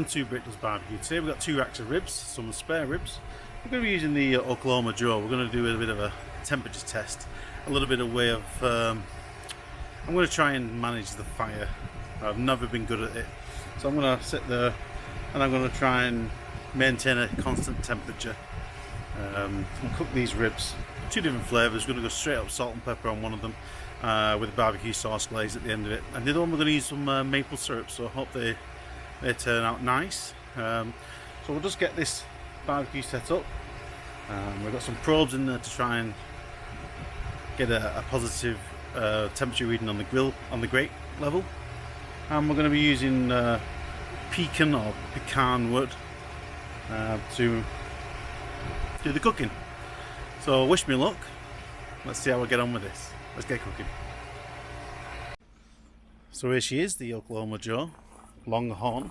welcome to BritDoesBBQ. Today we've got 2 racks of ribs, some spare ribs. We're going to be using the Oklahoma Joe. We're going to do a bit of a temperature test, a little bit of way of, I'm going to try and manage the fire. I've never been good at it. So I'm going to sit there and I'm going to try and maintain a constant temperature and cook these ribs. 2 different flavours. We're going to go straight up salt and pepper on one of them with a barbecue sauce glaze at the end of it. And the other one we're going to use some maple syrup, so I hope they turn out nice. So we'll just get this barbecue set up. We've got some probes in there to try and get a positive temperature reading on the grill, on the grate level. And we're going to be using pecan wood to do the cooking. So wish me luck. Let's see how we get on with this. Let's get cooking. So here she is, the Oklahoma Joe Longhorn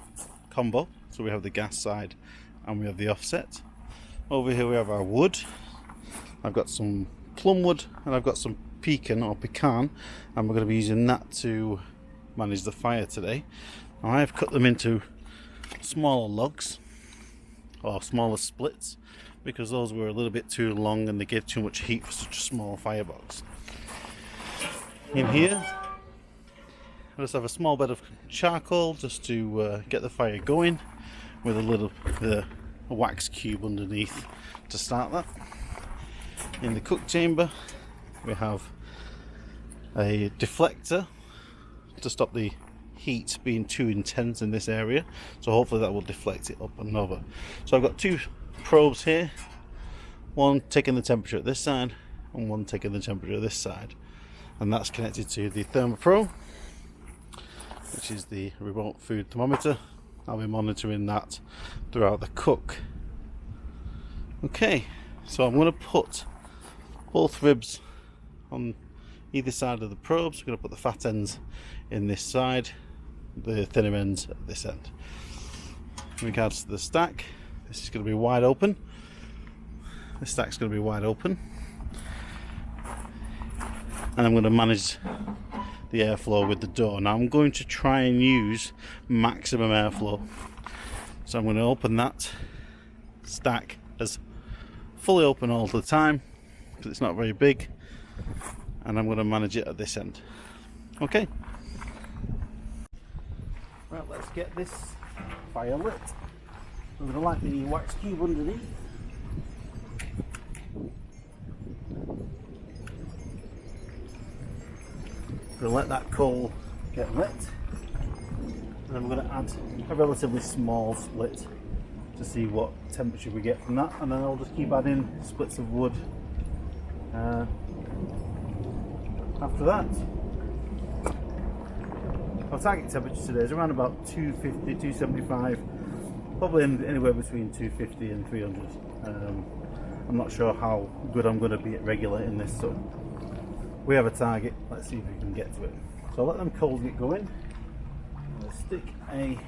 combo. So we have the gas side and we have the offset. Over here we have our wood. I've got some plum wood and I've got some pecan, and we're going to be using that to manage the fire today. Now I've cut them into smaller logs or smaller splits because those were a little bit too long and they gave too much heat for such a small firebox. In here I just have a small bit of charcoal just to get the fire going, with a little wax cube underneath to start that. In the cook chamber we have a deflector to stop the heat being too intense in this area, so hopefully that will deflect it up and over. So I've got 2 probes here, one taking the temperature at this side and one taking the temperature at this side, and that's connected to the ThermoPro, which is the remote food thermometer. I'll be monitoring that throughout the cook. Okay, so I'm going to put both ribs on either side of the probes. We're going to put the fat ends in this side, the thinner ends at this end. In regards to the stack, this is going to be wide open. This stack's going to be wide open, and I'm going to manage the airflow with the door. Now I'm going to try and use maximum airflow, so I'm going to open that stack as fully open all the time because it's not very big, and I'm going to manage it at this end. Okay, right, let's get this fire lit. I'm going to light the wax cube underneath. We'll let that coal get lit, and then we're going to add a relatively small split to see what temperature we get from that, and then I'll just keep adding splits of wood after that. Our target temperature today is around about 250, 275, probably anywhere between 250 and 300. I'm not sure how good I'm going to be at regulating this, so we have a target. Let's see if we can get to it. So I'll let them coals get going. I'll stick a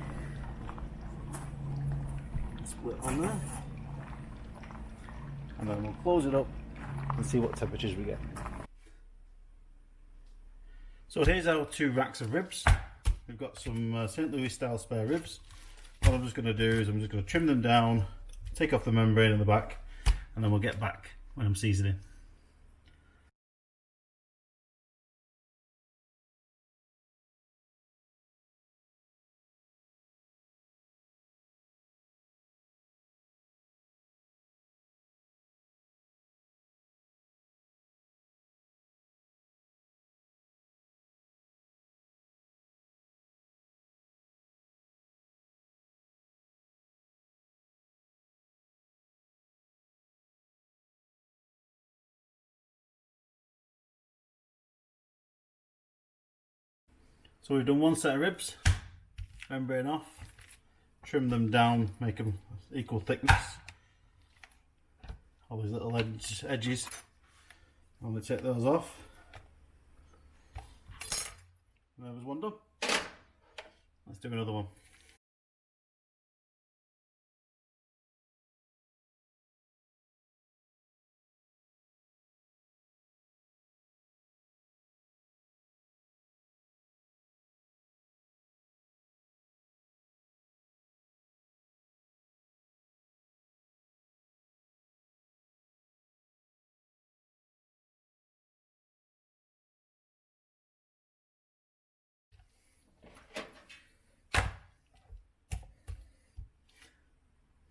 split on there, and then we'll close it up and see what temperatures we get. So here's our 2 racks of ribs. We've got some St. Louis style spare ribs. What I'm just going to do is I'm just going to trim them down, take off the membrane in the back, and then we'll get back when I'm seasoning. So we've done 1 set of ribs, membrane off, trim them down, make them equal thickness. All these little edges, I'm going to take those off. And there was one done. Let's do another one.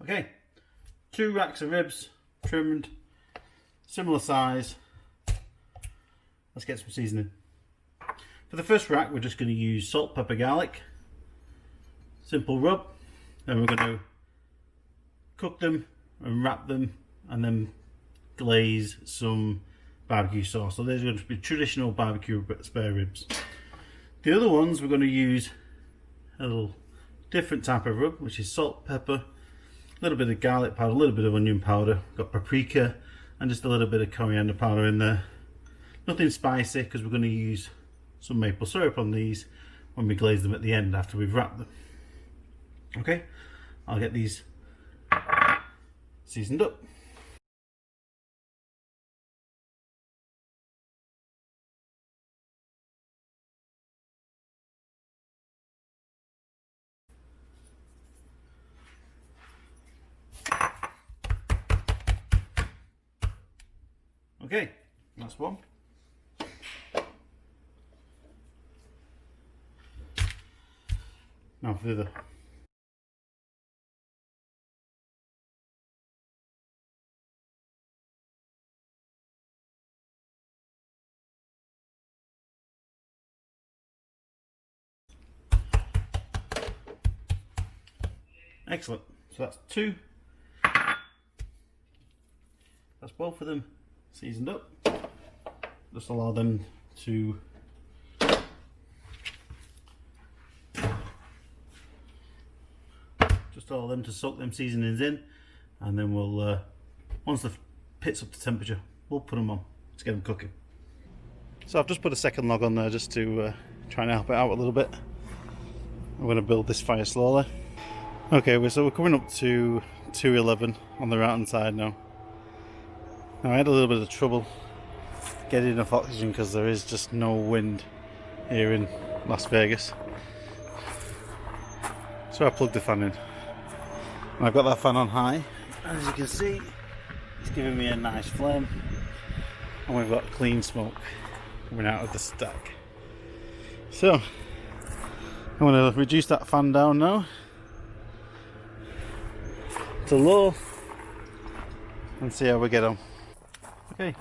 Okay, 2 racks of ribs, trimmed, similar size. Let's get some seasoning. For the first rack, we're just going to use salt, pepper, garlic. Simple rub. Then we're going to cook them and wrap them and then glaze some barbecue sauce. So these are going to be traditional barbecue spare ribs. The other ones we're going to use a little different type of rub, which is salt, pepper, a little bit of garlic powder, a little bit of onion powder, got paprika and just a little bit of coriander powder in there. Nothing spicy because we're going to use some maple syrup on these when we glaze them at the end after we've wrapped them. Okay, I'll get these seasoned up. Okay, that's one. Now for the other. Excellent. So that's 2. That's both of them seasoned up. Just allow them to soak them seasonings in, and then we'll once the pit's up to temperature, we'll put them on to get them cooking. So I've just put a second log on there just to try and help it out a little bit. I'm going to build this fire slowly. Okay, so we're coming up to 211 on the right hand side now. Now I had a little bit of trouble getting enough oxygen because there is just no wind here in Las Vegas. So I plugged the fan in. And I've got that fan on high, and as you can see, it's giving me a nice flame. And we've got clean smoke coming out of the stack. So I'm going to reduce that fan down now to low and see how we get on. Okay,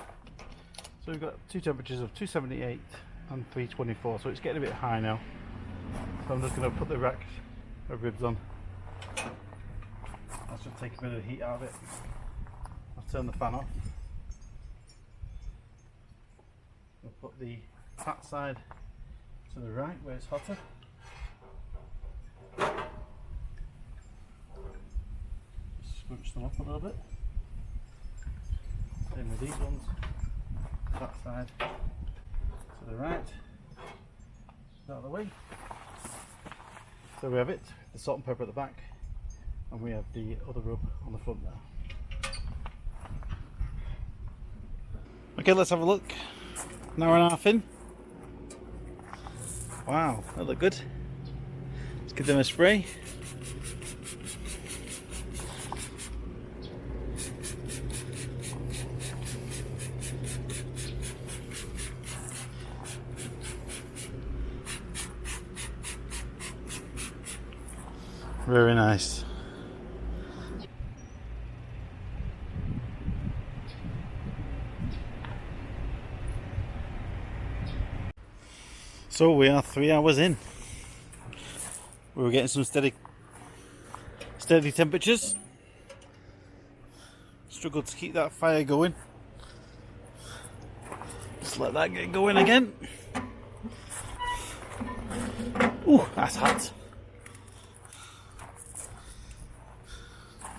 so we've got 2 temperatures of 278 and 324, so it's getting a bit high now. So I'm just going to put the racks of ribs on. That should take a bit of the heat out of it. I'll turn the fan off. We'll put the fat side to the right where it's hotter. Just scrunch them up a little bit. Same with these ones. That side to the right. Out of the way. So we have it, the salt and pepper at the back, and we have the other rub on the front there. Okay, let's have a look. An hour and a half in. Wow, that look good. Let's give them a spray. Very nice. So we are 3 hours in. We were getting some steady temperatures. Struggled to keep that fire going. Just let that get going again. Ooh, that's hot.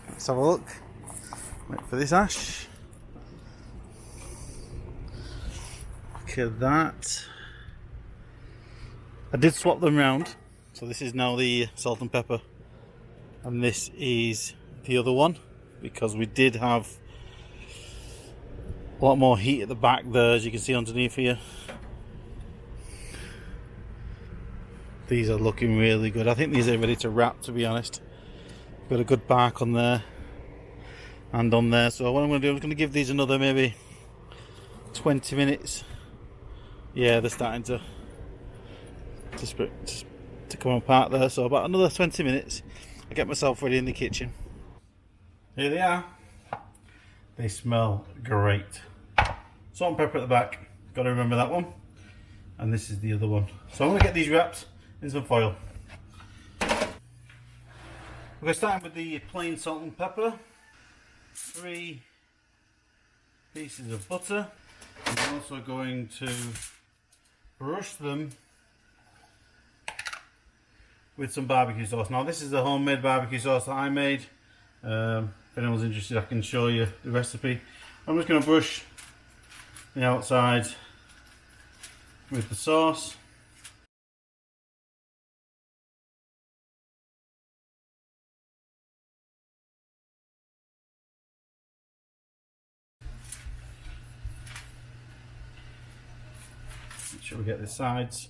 Let's have a look. Wait for this ash. Look at that. I did swap them round. So this is now the salt and pepper. And this is the other one. Because we did have a lot more heat at the back there, as you can see underneath here. These are looking really good. I think these are ready to wrap, to be honest. Got a good bark on there and on there. So what I'm going to do, I'm going to give these another maybe 20 minutes. Yeah, they're starting to come apart there. So about another 20 minutes. I get myself ready in the kitchen. Here they are. They smell great. Salt and pepper at the back. Got to remember that one. And this is the other one. So I'm going to get these wrapped in some foil. We're starting with the plain salt and pepper. 3 pieces of butter. I'm also going to brush them with some barbecue sauce. Now this is the homemade barbecue sauce that I made. If anyone's interested, I can show you the recipe. I'm just going to brush the outside with the sauce. Make sure we get the sides.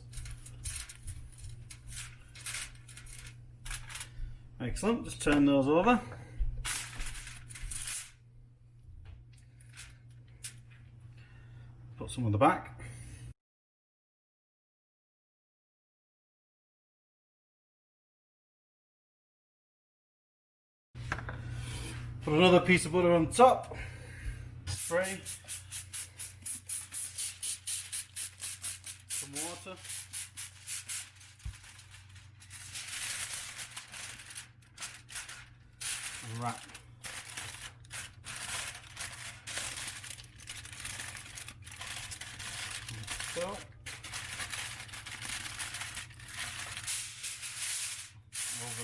Excellent, just turn those over. Put some on the back. Put another piece of butter on top. Spray. Some water. And wrap. So. Over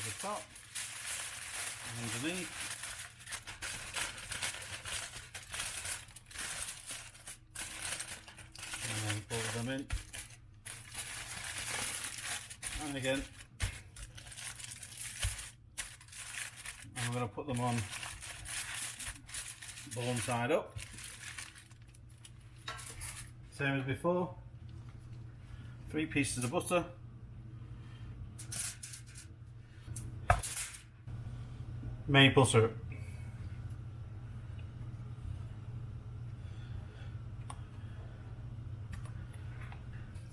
the top. And underneath. And then pull them in. And again. And we're going to put them on bone side up. Same as before. 3 pieces of butter. Maple syrup.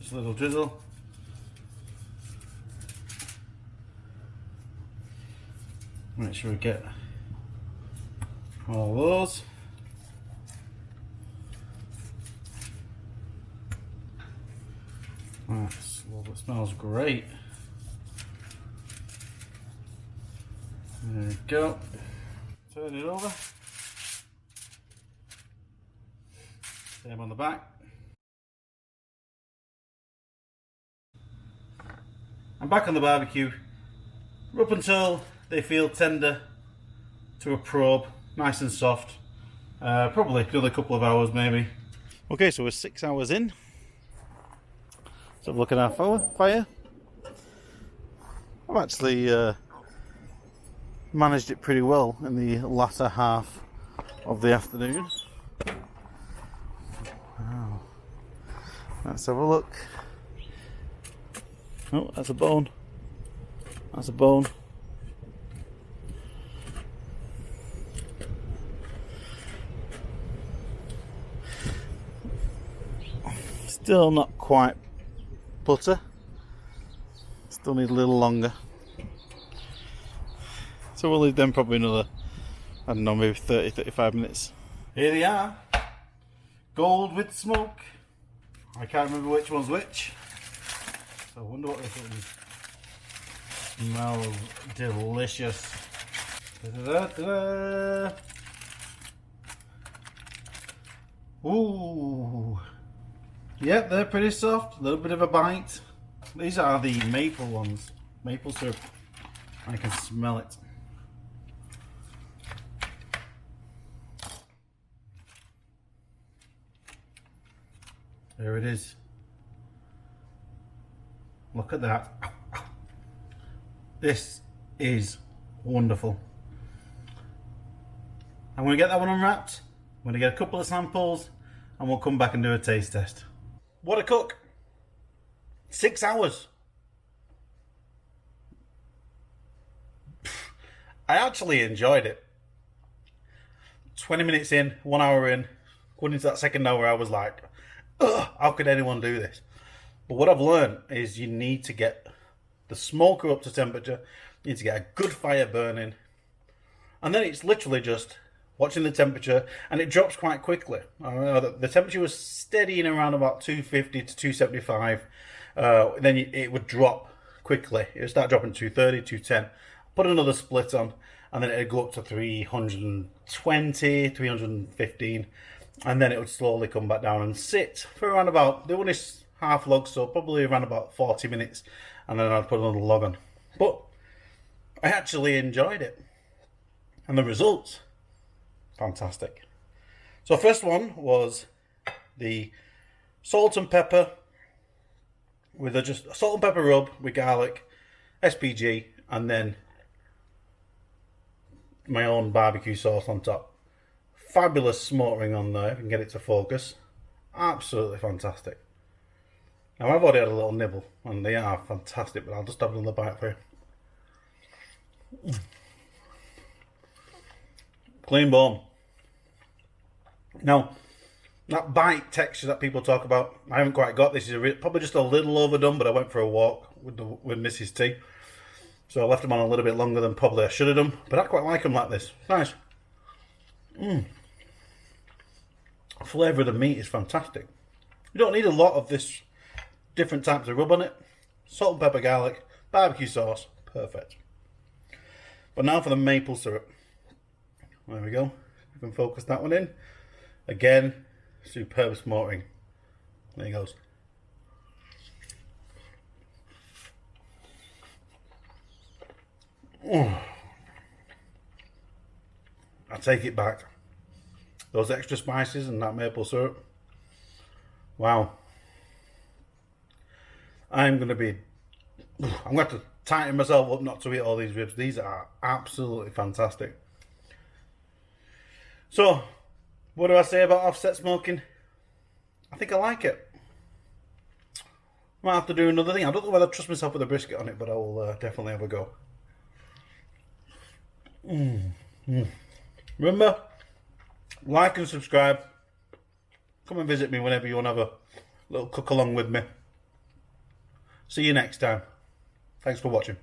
Just a little drizzle. Make sure we get all those. It smells great. There we go. Turn it over. Same on the back. I'm back on the barbecue. Up until they feel tender to a probe, nice and soft. Probably another couple of hours maybe. Okay, so we're 6 hours in. So look at our fire. I've actually managed it pretty well in the latter half of the afternoon. Wow. Let's have a look. Oh, that's a bone. That's a bone. Still not quite butter. Still need a little longer. So we'll leave them probably another, I don't know, maybe 30-35 minutes. Here they are. Gold with smoke. I can't remember which one's which. So I wonder what this is. Smells delicious. Da-da-da-da. Ooh. Yep, they're pretty soft. A little bit of a bite. These are the maple ones. Maple syrup. I can smell it. There it is. Look at that. This is wonderful. I'm going to get that one unwrapped. I'm going to get a couple of samples and we'll come back and do a taste test. What a cook. 6 hours. I actually enjoyed it. 20 minutes in, 1 hour in, going into that second hour, I was like, ugh, how could anyone do this? But what I've learned is you need to get the smoker up to temperature, you need to get a good fire burning, And then it's literally just watching the temperature, and it drops quite quickly. The temperature was steady in around about 250 to 275. Then it would drop quickly. It would start dropping to 230, 210. Put another split on, and then it would go up to 320, 315. And then it would slowly come back down and sit for around about, the one is half log, so probably around about 40 minutes. And then I'd put another log on. But I actually enjoyed it. And the results, fantastic. So first one was the salt and pepper with just a salt and pepper rub with garlic, SPG, and then my own barbecue sauce on top. Fabulous smoke ring on there, if you can get it to focus. Absolutely fantastic. Now I've already had a little nibble, and they are fantastic, but I'll just have another bite for you. Clean bone. Now, that bite texture that people talk about, I haven't quite got. This is probably just a little overdone, but I went for a walk with Mrs. T. So I left them on a little bit longer than probably I should have done, but I quite like them like this. Nice. Flavour of the meat is fantastic. You don't need a lot of this different types of rub on it. Salt and pepper, garlic, barbecue sauce, perfect. But now for the maple syrup. There we go. You can focus that one in. Again, superb smoke ring. There he goes. I take it back. Those extra spices and that maple syrup. Wow. I'm going to have to tighten myself up not to eat all these ribs. These are absolutely fantastic. So, what do I say about offset smoking? I think I like it. Might have to do another thing. I don't know whether I trust myself with a brisket on it, but I will definitely have a go. Remember, like and subscribe. Come and visit me whenever you want to have a little cook along with me. See you next time. Thanks for watching.